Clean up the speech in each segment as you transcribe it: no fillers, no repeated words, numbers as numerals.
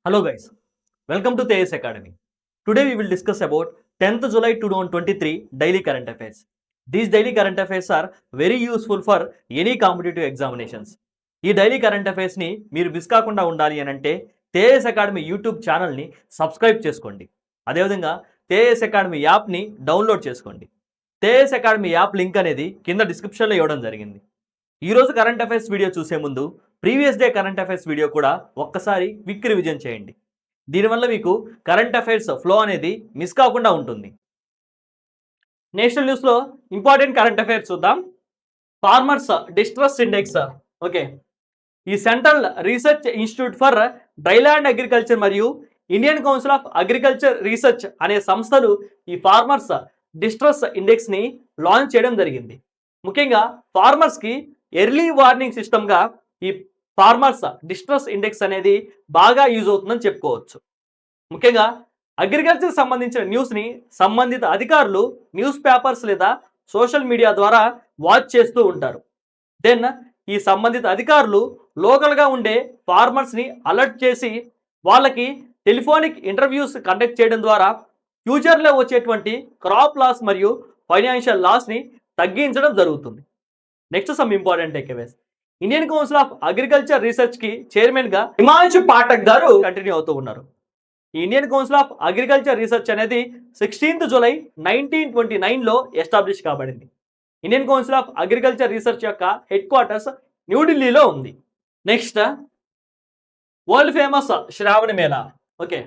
Hello guys, welcome to TAS Academy. Today we will discuss about 10th July 2023 daily current affairs. These daily current affairs are very useful for any competitive examinations. ఈ daily current అఫైర్స్ని మీరు miss కాకుండా ఉండాలి అని అంటే తేఎస్ academy YouTube ఛానల్ని subscribe చేసుకోండి. అదేవిధంగా తేఎస్ academy యాప్ని డౌన్లోడ్ చేసుకోండి. తేఎస్ అకాడమీ యాప్ లింక్ అనేది కింద డిస్క్రిప్షన్లో ఇవ్వడం జరిగింది. ఈరోజు కరెంట్ అఫైర్స్ వీడియో చూసే ముందు previous day current affairs video కూడా ఒక్కసారి క్విక్ రివిజన్ చేయండి. దీనివల్ల మీకు కరెంట్ అఫైర్స్ ఫ్లో అనేది మిస్ కాకుండా ఉంటుంది. నేషనల్ న్యూస్లో ఇంపార్టెంట్ కరెంట్ అఫైర్స్ చూద్దాం. Farmers distress index. ఓకే, ఈ central research institute for dryland agriculture మరియు Indian council of agriculture research అనే సంస్థలు ఈ ఫార్మర్స్ డిస్ట్రెస్ ఇండెక్స్ని లాంచ్ చేయడం జరిగింది. ముఖ్యంగా ఫార్మర్స్కి ఎర్లీ వార్నింగ్ సిస్టమ్గా ఈ ఫార్మర్స్ డిస్ట్రెస్ ఇండెక్స్ అనేది బాగా యూజ్ అవుతుందని చెప్పుకోవచ్చు. ముఖ్యంగా అగ్రికల్చర్ సంబంధించిన న్యూస్ని సంబంధిత అధికారులు న్యూస్ పేపర్స్ లేదా సోషల్ మీడియా ద్వారా వాచ్ చేస్తూ ఉంటారు. దెన్ ఈ సంబంధిత అధికారులు లోకల్గా ఉండే ఫార్మర్స్ని అలర్ట్ చేసి వాళ్ళకి టెలిఫోనిక్ ఇంటర్వ్యూస్ కండక్ట్ చేయడం ద్వారా ఫ్యూచర్లో వచ్చేటువంటి క్రాప్ లాస్ మరియు ఫైనాన్షియల్ లాస్ని తగ్గించడం జరుగుతుంది. Next some important takeaways. Indian council of agriculture research కి చైర్మన్ గా హిమాంశు పాఠక్ గారు కంటిన్యూ అవుతూ ఉన్నారు. ఈ Indian council of agriculture research అనేది 16th జూలై 1929లో ఎస్టాబ్లిష్ కాబడింది. Indian council of agriculture research యొక్క హెడ్ క్వార్టర్స్ న్యూఢిల్లీలో ఉంది. Next world famous Shravani Mela. Okay,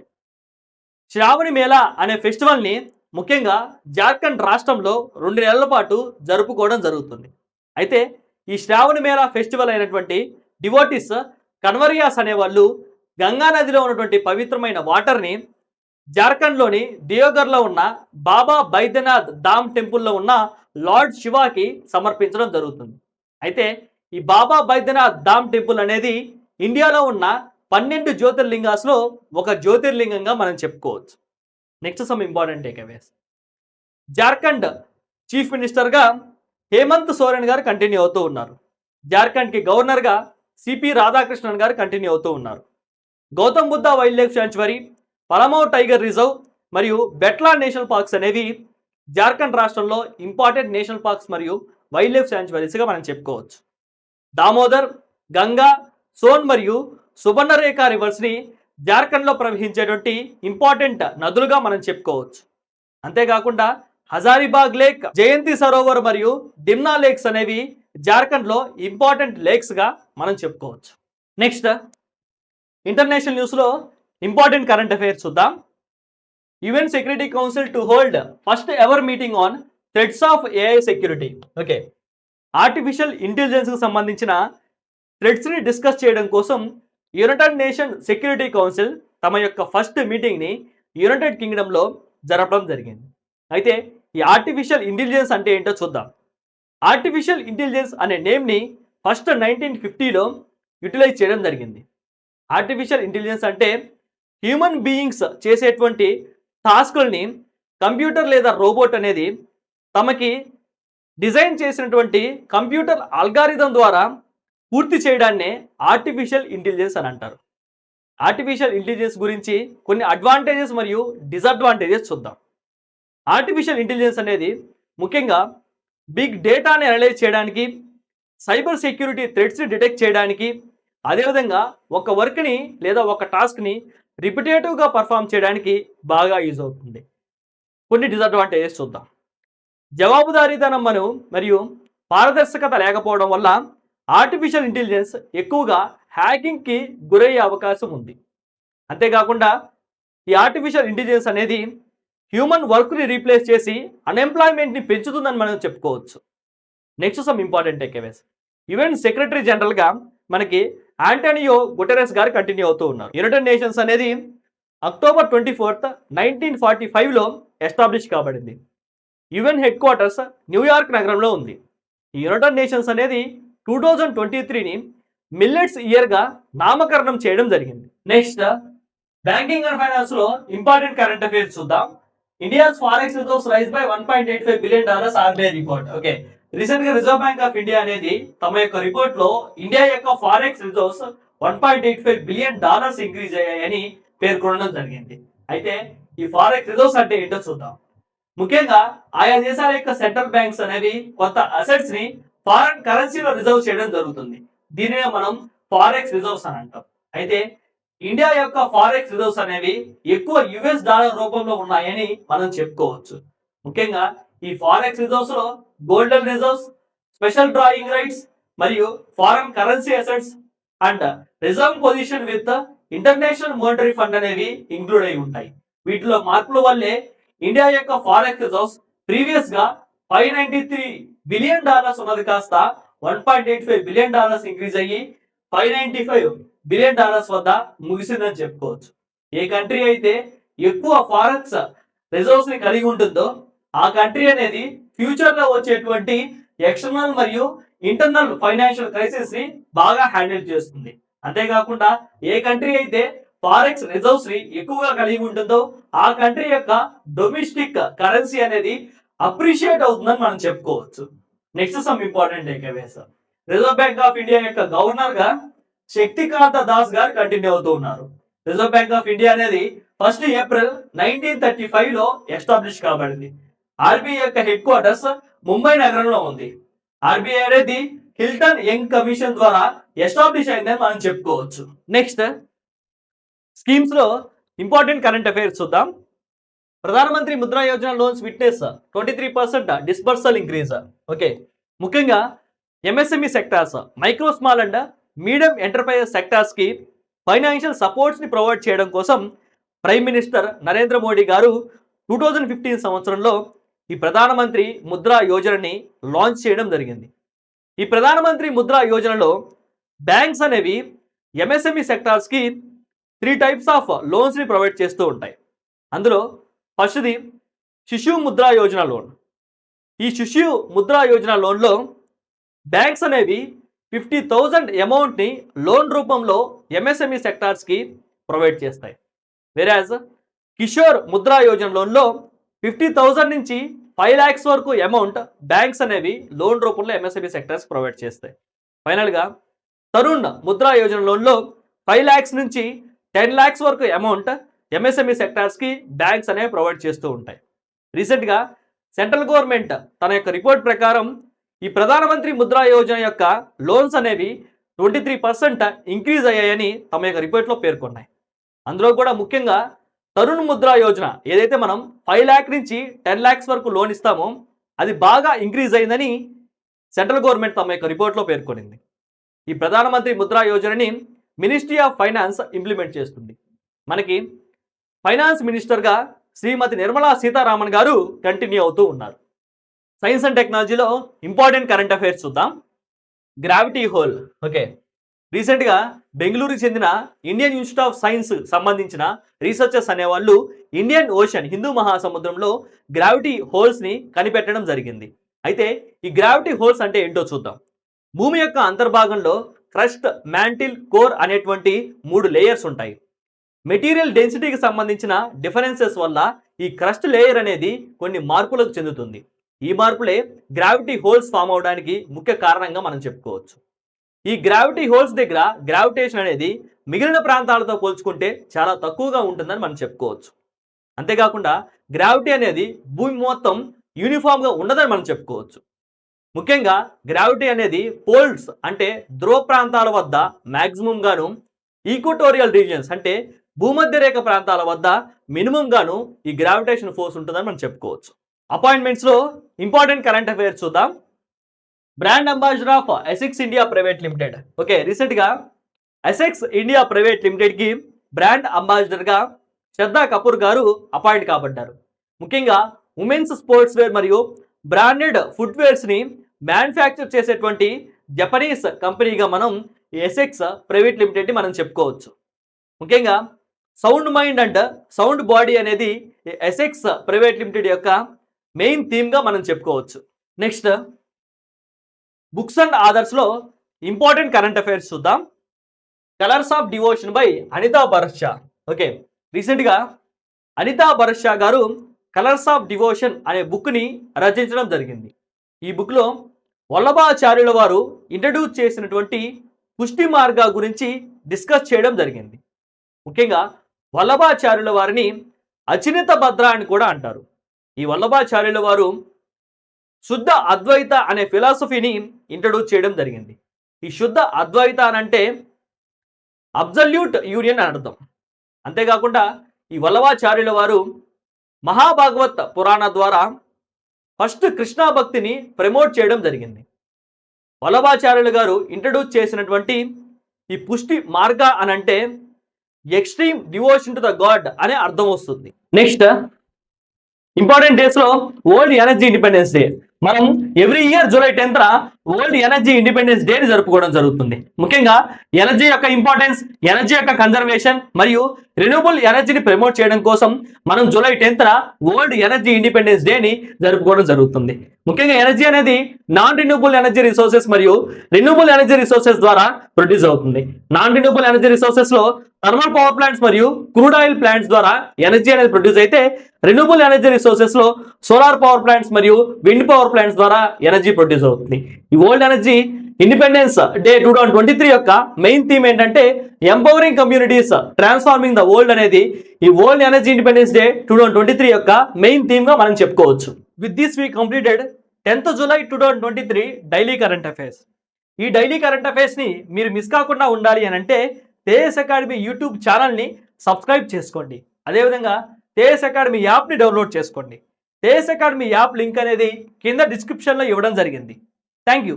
Shravani Mela అనే ఫెస్టివల్ని ముఖ్యంగా జార్ఖండ్ రాష్ట్రంలో 2 నెలల పాటు జరుపుకోవడం జరుగుతుంది. అయితే ఈ శ్రావణ మేళా ఫెస్టివల్ అయినటువంటి డివోటీస్ కన్వర్యాస్ అనేవాళ్ళు గంగా నదిలో ఉన్నటువంటి పవిత్రమైన వాటర్ని జార్ఖండ్లోని దేవగర్లో ఉన్న బాబా బైద్యనాథ్ ధామ్ టెంపుల్లో ఉన్న లార్డ్ శివాకి సమర్పించడం జరుగుతుంది. అయితే ఈ బాబా బైద్యనాథ్ ధామ్ టెంపుల్ అనేది ఇండియాలో ఉన్న 12 జ్యోతిర్లింగాస్లో ఒక జ్యోతిర్లింగంగా మనం చెప్పుకోవచ్చు. Next some important takeaways. Jharkhand chief మినిస్టర్గా హేమంత్ సోరెన్ గారు కంటిన్యూ అవుతూ ఉన్నారు. జార్ఖండ్కి గవర్నర్గా సిపి రాధాకృష్ణన్ గారు కంటిన్యూ అవుతూ ఉన్నారు. Gautam Buddha wildlife sanctuary, Palamau tiger reserve మరియు బెట్లా నేషనల్ పార్క్స్ అనేవి జార్ఖండ్ రాష్ట్రంలో ఇంపార్టెంట్ నేషనల్ పార్క్స్ మరియు వైల్డ్ లైఫ్ శాంచురీస్గా మనం చెప్పుకోవచ్చు. దామోదర్, గంగా, సోన్ మరియు సుబర్ణరేఖ రివర్స్ని జార్ఖండ్లో ప్రవహించేటువంటి ఇంపార్టెంట్ నదులుగా మనం చెప్పుకోవచ్చు. అంతేకాకుండా హజారీబాగ్ లేక్, జయంతి సరోవర్ మరియు డిమ్నా లేక్స్ అనేవి జార్ఖండ్లో ఇంపార్టెంట్ లేక్స్గా మనం చెప్పుకోవచ్చు. నెక్స్ట్ ఇంటర్నేషనల్ న్యూస్లో ఇంపార్టెంట్ కరెంట్ అఫైర్స్ చూద్దాం. UN security council to hold first ever meeting on threats of AI security. Okay, artificial ఇంటెలిజెన్స్కి సంబంధించిన థ్రెట్స్ని డిస్కస్ చేయడం కోసం యునైటెడ్ నేషన్ సెక్యూరిటీ కౌన్సిల్ తమ యొక్క ఫస్ట్ మీటింగ్ని యునైటెడ్ కింగ్డమ్లో జరపడం జరిగింది. అయితే ఈ ఆర్టిఫిషియల్ ఇంటెలిజెన్స్ అంటే ఏంటో చూద్దాం. ఆర్టిఫిషియల్ ఇంటెలిజెన్స్ అనే నేమ్ని ఫస్ట్ 1950లో యూటిలైజ్ చేయడం జరిగింది. ఆర్టిఫిషియల్ ఇంటెలిజెన్స్ అంటే హ్యూమన్ బీయింగ్స్ చేసేటువంటి టాస్కుల్ని కంప్యూటర్ లేదా రోబోట్ అనేది తమకి డిజైన్ చేసినటువంటి కంప్యూటర్ అల్గారిథం ద్వారా పూర్తి చేయడాన్నే ఆర్టిఫిషియల్ ఇంటెలిజెన్స్ అని అంటారు. ఆర్టిఫిషియల్ ఇంటెలిజెన్స్ గురించి కొన్ని అడ్వాంటేజెస్ మరియు డిసడ్వాంటేజెస్ చూద్దాం. ఆర్టిఫిషియల్ ఇంటెలిజెన్స్ అనేది ముఖ్యంగా బిగ్ డేటాని అనలైజ్ చేయడానికి, సైబర్ సెక్యూరిటీ థ్రెట్స్ని డిటెక్ట్ చేయడానికి, అదేవిధంగా ఒక వర్క్ని లేదా ఒక టాస్క్ని రిపిటేటివ్గా పర్ఫామ్ చేయడానికి బాగా యూజ్ అవుతుంది. కొన్ని డిసడ్వాంటేజెస్ చూద్దాం. జవాబుదారీతనం మరియు పారదర్శకత లేకపోవడం వల్ల ఆర్టిఫిషియల్ ఇంటెలిజెన్స్ ఎక్కువగా హ్యాకింగ్కి గురయ్యే అవకాశం ఉంది. అంతేకాకుండా ఈ ఆర్టిఫిషియల్ ఇంటెలిజెన్స్ అనేది హ్యూమన్ వర్క్ని రీప్లేస్ చేసి అన్ఎంప్లాయ్మెంట్ని పెంచుతుందని మనం చెప్పుకోవచ్చు. Next some important takeaways. UN secretary జనరల్గా మనకి ఆంటోనియో గుటెరెస్ గారు కంటిన్యూ అవుతూ ఉన్నారు. యునైటెడ్ నేషన్స్ అనేది అక్టోబర్ 24, 1945లో ఎస్టాబ్లిష్ కాబడింది. యుఎన్ హెడ్ క్వార్టర్స్ న్యూయార్క్ నగరంలో ఉంది. ఈ యునైటెడ్ నేషన్స్ అనేది 2023ని మిల్లెట్స్ ఇయర్గా నామకరణం చేయడం జరిగింది. నెక్స్ట్ బ్యాంకింగ్ అండ్ ఫైనాన్స్లో ఇంపార్టెంట్ కరెంట్ అఫైర్స్ చూద్దాం. India's forex reserves rise by $1.85 billion RBI report. Okay, రీసెంట్ గా రిజర్వ్ బ్యాంక్ ఆఫ్ ఇండియా అనేది తమ యొక్క రిపోర్ట్ లో ఇండియా యొక్క ఫారెక్స్ రిజర్వ్స్ $1.85 బిలియన్ ఇంక్రీజ్ అయ్యాయని పేర్కొనడం జరిగింది. అయితే ఈ ఫారెక్స్ రిజర్వ్స్ అంటే ఏంటో చూద్దాం. ముఖ్యంగా ఆయా దేశాల యొక్క సెంట్రల్ బ్యాంక్స్ అనేవి కొంత అసెట్స్ ని ఫారెన్ కరెన్సీలో రిజర్వ్ చేయడం జరుగుతుంది. దీనినే మనం ఫారెక్స్ రిజర్వ్స్ అని అంటాం. అయితే ఇండియా యొక్క ఫారెక్స్ రిజర్వ్స్ అనేవి ఎక్కువ యుఎస్ డాలర్ రూపంలో ఉన్నాయని మనం చెప్పుకోవచ్చు. ముఖ్యంగా ఈ ఫారెక్స్ రిజర్వ్స్ లో golden reserves, special drawing rights మరియు foreign currency assets and reserve position with international monetary fund అనేవి ఇంక్లూడ్ అయి ఉంటాయి. వీటిలో మార్పుల వల్లే ఇండియా యొక్క ఫారెక్స్ రిజర్వ్స్ ప్రీవియస్ గా $593 బిలియన్ ఉన్నది కాస్త $1.85 బిలియన్ ఇంక్రీజ్ అయ్యి $595 బిలియన్ వద్ద ముగిసిందని చెప్పుకోవచ్చు. ఏ కంట్రీ అయితే ఎక్కువ ఫారెక్స్ రిజర్వ్స్ ని కలిగి ఉంటుందో ఆ కంట్రీ అనేది ఫ్యూచర్ లో వచ్చేటువంటి ఎక్స్టర్నల్ మరియు ఇంటర్నల్ ఫైనాన్షియల్ క్రైసిస్ ని బాగా హ్యాండిల్ చేస్తుంది. అంతేకాకుండా ఏ కంట్రీ అయితే ఫారెక్స్ రిజర్వ్స్ ని ఎక్కువగా కలిగి ఉంటుందో ఆ కంట్రీ యొక్క డొమెస్టిక్ కరెన్సీ అనేది అప్రిషియేట్ అవుతుందని మనం చెప్పుకోవచ్చు. Next some important takeaways. Reserve Bank of India యొక్క గవర్నర్ గా శక్తికాంత దాస్ గారు కంటిన్యూ అవుతూ ఉన్నారు. రిజర్వ్ బ్యాంక్ ఆఫ్ ఇండియా అనేది 1 ఏప్రిల్ 1935 లో ఎస్టాబ్లిష్ కాబడింది. ఆర్బీఐ యొక్క హెడ్ క్వార్టర్స్ ముంబై నగరంలో ఉంది. ఆర్బీఐ అనేది హిల్టన్ యంగ్ కమిషన్ ద్వారా ఎస్టాబ్లిష్ అయిందని మనం చెప్పుకోవచ్చు. నెక్స్ట్ స్కీమ్స్ లో ఇంపార్టెంట్ కరెంట్ అఫైర్స్ చూద్దాం. Pradhan Mantri Mudra Yojana loans witness 23% disbursal increase. Okay, ముఖ్యంగా MSME sectors, micro small and medium enterprises sectors కి ఫైనాన్షియల్ సపోర్ట్స్ ని ప్రొవైడ్ చేయడం కోసం ప్రైమ్ మినిస్టర్ నరేంద్ర మోడీ గారు 2015 సంవత్సరంలో ఈ ప్రధానమంత్రి ముద్రా యోజనని లాంచ్ చేయడం జరిగింది. ఈ ప్రధానమంత్రి ముద్రా యోజనలో బ్యాంక్స్ అనేవి ఎంఎస్ఎంఈ సెక్టార్స్ కి 3 టైప్స్ ఆఫ్ లోన్స్ ని ప్రొవైడ్ చేస్తూ ఉంటాయి. అందులో ఫస్ట్ది శిశు ముద్రా యోజన లోన్. ఈ శిశు ముద్రా యోజన లోన్లో బ్యాంక్స్ అనేవి 50,000 అమౌంట్ని లోన్ రూపంలో ఎంఎస్ఎంఈ సెక్టార్స్కి ప్రొవైడ్ చేస్తాయి. వెరాజ్ కిషోర్ ముద్రా యోజన లోన్లో 50,000 నుంచి 5 lakhs వరకు అమౌంట్ బ్యాంక్స్ అనేవి లోన్ రూపంలో ఎంఎస్ఎంఈ సెక్టార్స్ ప్రొవైడ్ చేస్తాయి. ఫైనల్గా తరుణ్ ముద్రా యోజన లోన్లో 5 lakhs నుంచి 10 lakhs వరకు అమౌంట్ ఎంఎస్ఎంఈ సెక్టార్స్కి బ్యాంక్స్ అనేవి ప్రొవైడ్ చేస్తూ ఉంటాయి. రీసెంట్గా సెంట్రల్ గవర్నమెంట్ తన యొక్క రిపోర్ట్ ప్రకారం ఈ ప్రధానమంత్రి ముద్రా యోజన యొక్క లోన్స్ అనేవి 23% ఇంక్రీజ్ అయ్యాయని తమ యొక్క రిపోర్ట్లో పేర్కొన్నాయి. అందులో కూడా ముఖ్యంగా తరుణ్ ముద్రా యోజన ఏదైతే మనం 5 lakh నుంచి 10 lakhs వరకు లోన్ ఇస్తామో అది బాగా ఇంక్రీజ్ అయిందని సెంట్రల్ గవర్నమెంట్ తమ యొక్క రిపోర్ట్లో పేర్కొనింది. ఈ ప్రధానమంత్రి ముద్రా యోజనని మినిస్ట్రీ ఆఫ్ ఫైనాన్స్ ఇంప్లిమెంట్ చేస్తుంది. మనకి ఫైనాన్స్ మినిస్టర్గా శ్రీమతి నిర్మలా సీతారామన్ గారు కంటిన్యూ అవుతూ ఉన్నారు. సైన్స్ అండ్ టెక్నాలజీలో ఇంపార్టెంట్ కరెంట్ అఫైర్స్ చూద్దాం. Gravity whole. ఓకే, రీసెంట్గా బెంగళూరుకి చెందిన ఇండియన్ ఇన్స్టిట్యూట్ ఆఫ్ సైన్స్ సంబంధించిన రీసెర్చర్స్ అనేవాళ్ళు ఇండియన్ ఓషన్ హిందూ మహాసముద్రంలో గ్రావిటీ హోల్స్ని కనిపెట్టడం జరిగింది. అయితే ఈ గ్రావిటీ హోల్స్ అంటే ఏంటో చూద్దాం. భూమి యొక్క అంతర్భాగంలో క్రస్ట్, మ్యాంటిల్, కోర్ అనేటువంటి 3 లేయర్స్ ఉంటాయి. మెటీరియల్ డెన్సిటీకి సంబంధించిన డిఫరెన్సెస్ వల్ల ఈ క్రస్ట్ లేయర్ అనేది కొన్ని మార్పులకు చెందుతుంది. ఈ మార్పులే గ్రావిటీ హోల్స్ ఫామ్ అవడానికి ముఖ్య కారణంగా మనం చెప్పుకోవచ్చు. ఈ గ్రావిటీ హోల్స్ దగ్గర గ్రావిటేషన్ అనేది మిగిలిన ప్రాంతాలతో పోల్చుకుంటే చాలా తక్కువగా ఉంటుందని మనం చెప్పుకోవచ్చు. అంతేకాకుండా గ్రావిటీ అనేది భూమి మొత్తం యూనిఫామ్గా ఉండదని మనం చెప్పుకోవచ్చు. ముఖ్యంగా గ్రావిటీ అనేది పోల్స్ అంటే ధ్రువ ప్రాంతాల వద్ద మ్యాక్సిమం గాను, ఈక్వటోరియల్ రీజియన్స్ అంటే భూమధ్య రేఖ ప్రాంతాల వద్ద మినిమం గాను ఈ గ్రావిటేషన్ ఫోర్స్ ఉంటుందని మనం చెప్పుకోవచ్చు. అపాయింట్మెంట్స్లో ఇంపార్టెంట్ కరెంట్ అఫైర్స్ చూద్దాం. Brand ambassador of Asics India private limited. Okay, రీసెంట్గా ఎసెక్స్ ఇండియా ప్రైవేట్ లిమిటెడ్కి బ్రాండ్ అంబాసిడర్గా శ్రద్ధా కపూర్ గారు అపాయింట్ కాబడ్డారు. ముఖ్యంగా ఉమెన్స్ స్పోర్ట్స్ వేర్ మరియు బ్రాండెడ్ ఫుట్వేర్స్ని మ్యానుఫ్యాక్చర్ చేసేటువంటి జపనీస్ కంపెనీగా మనం ఎసెక్స్ ప్రైవేట్ లిమిటెడ్ని మనం చెప్పుకోవచ్చు. ముఖ్యంగా sound mind and sound body అనేది ఎసెక్స్ ప్రైవేట్ లిమిటెడ్ యొక్క మెయిన్ థీమ్గా మనం చెప్పుకోవచ్చు. నెక్స్ట్ బుక్స్ అండ్ ఆథర్స్లో ఇంపార్టెంట్ కరెంట్ అఫైర్స్ చూద్దాం. Colours of devotion by Anita Bharat Shah. Okay, రీసెంట్గా అనితా భరత్ షా గారు కలర్స్ ఆఫ్ డివోషన్ అనే బుక్ని రచించడం జరిగింది. ఈ బుక్లో వల్లభాచార్యుల వారు ఇంట్రడ్యూస్ చేసినటువంటి పుష్టి మార్గ గురించి డిస్కస్ చేయడం జరిగింది. ముఖ్యంగా వల్లభాచార్యుల వారిని అచినిత భద్ర అని కూడా అంటారు. ఈ వల్లభాచార్యుల వారు శుద్ధ అద్వైత అనే ఫిలాసఫీని ఇంట్రడ్యూస్ చేయడం జరిగింది. ఈ శుద్ధ అద్వైత అని అంటే అబ్సల్యూట్ యూనియన్ అని అర్థం. అంతేకాకుండా ఈ వల్లభాచార్యుల వారు మహాభాగవత్ పురాణ ద్వారా ఫస్ట్ కృష్ణ భక్తిని ప్రమోట్ చేయడం జరిగింది. వల్లభాచార్యులు గారు ఇంట్రడ్యూస్ చేసినటువంటి ఈ పుష్టి మార్గ అని అంటే extreme devotion to the God అనే అర్థం వస్తుంది. నెక్స్ట్ ఇంపార్టెంట్ డేస్ లో వరల్డ్ ఎనర్జీ ఇండిపెండెన్స్ డే. మనం every year July 10th world energy independence day ని జరుపుకోవడం జరుగుతుంది. ముఖ్యంగా ఎనర్జీ యొక్క ఇంపార్టెన్స్, ఎనర్జీ యొక్క కన్జర్వేషన్ మరియు రెన్యూబుల్ ఎనర్జీని ప్రమోట్ చేయడం కోసం మనం July 10th world energy independence day ని జరుపుకోవడం జరుగుతుంది. ముఖ్యంగా ఎనర్జీ అనేది నాన్ రెన్యూబుల్ ఎనర్జీ రిసోర్సెస్ మరియు రెన్యూబుల్ ఎనర్జీ రిసోర్సెస్ ద్వారా ప్రొడ్యూస్ అవుతుంది. నాన్ రెన్యూబుల్ ఎనర్జీ రిసోర్సెస్ లో థర్మల్ పవర్ ప్లాంట్స్ మరియు క్రూడ్ ఆయిల్ ప్లాంట్స్ ద్వారా ఎనర్జీ అనేది ప్రొడ్యూస్ అయితే, రెన్యూబుల్ ఎనర్జీ రిసోర్సెస్ లో సోలార్ పవర్ ప్లాంట్స్ మరియు విండ్ పవర్ ప్లాంట్స్ ద్వారా ఎనర్జీ ప్రొడ్యూస్ అవుతుంది. ఈ వరల్డ్ ఎనర్జీ ఇండిపెండెన్స్ డే 2023 యొక్క మెయిన్ థీమ్ ఏంటంటే empowering communities transforming the world అనేది ఈ వరల్డ్ ఎనర్జీ ఇండిపెండెన్స్ డే 2023 యొక్క మెయిన్ థీమ్ గా మనం చెప్పుకోవచ్చు. With this we completed 10th July 2023 daily current affairs. ఈ డైలీ కరెంట్ అఫైర్స్ ని మీరు మిస్ కాకుండా ఉండాలి అని అంటే తేజస్ అకాడమీ యూట్యూబ్ ఛానల్ని సబ్స్క్రైబ్ చేసుకోండి. అదేవిధంగా తేజస్ అకాడమీ యాప్ని డౌన్లోడ్ చేసుకోండి. తేజస్ అకాడమీ యాప్ లింక్ అనేది కింద డిస్క్రిప్షన్లో ఇవ్వడం జరిగింది. Thank you.